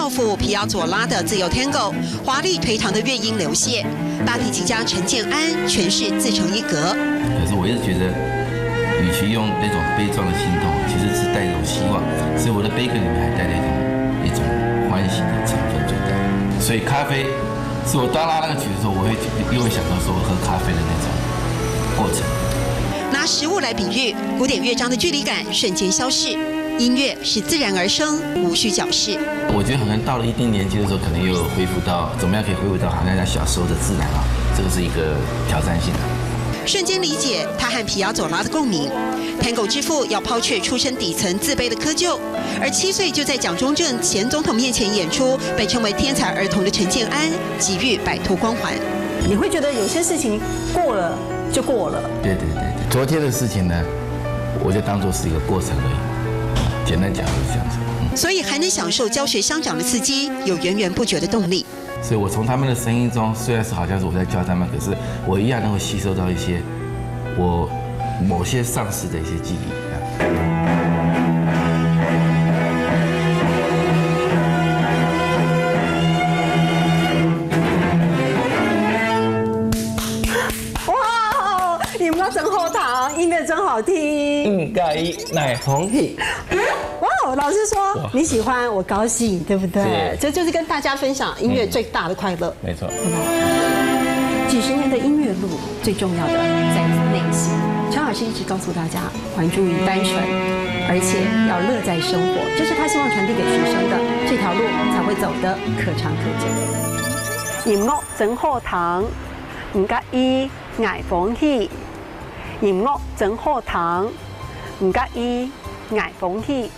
教父皮亚佐拉的自由 Tango， 华丽颓唐的乐音流泻，大提琴家陈建安诠释自成一格。可是我一直觉得，与其用那种悲壮的心痛，其实是带一种希望，所以我的悲歌里面还带了一种欢喜的成分存在。所以咖啡是我当拉那个曲的时候，我又会想到说喝咖啡的那种过程。拿食物来比喻，古典乐章的距离感瞬间消逝，音乐是自然而生，无需矫饰。我觉得好像到了一定年纪的时候，可能又恢复到怎么样可以恢复到好像像小时候的自然啊，这个是一个挑战性的。瞬间理解他和皮亚佐拉的共鸣。Tango 之父要抛却出身底层自卑的窠臼，而7岁就在蒋中正前总统面前演出，被称为天才儿童的陈建安，急于摆脱光环。你会觉得有些事情过了就过了。对，昨天的事情呢，我就当作是一个过程而已。简单讲就是这样子。所以还能享受教学相长的刺激，有源源不绝的动力。所以我从他们的声音中，虽然是好像是我在教他们，可是我一样能够吸收到一些我某些丧失的一些记忆。哇，你们真后堂，音乐真好听。应该奶红气。哇，老师说你喜欢，我高兴，对不对？这就是跟大家分享音乐最大的快乐。没错。几十年的音乐路，最重要的在于内心。陈老师一直告诉大家，还珠于单纯，而且要乐在生活，这是他希望传递给学生的，这条路才会走得可长可久。音乐真好听，唔介意捱風氣。音樂真好聽，唔介意捱風氣。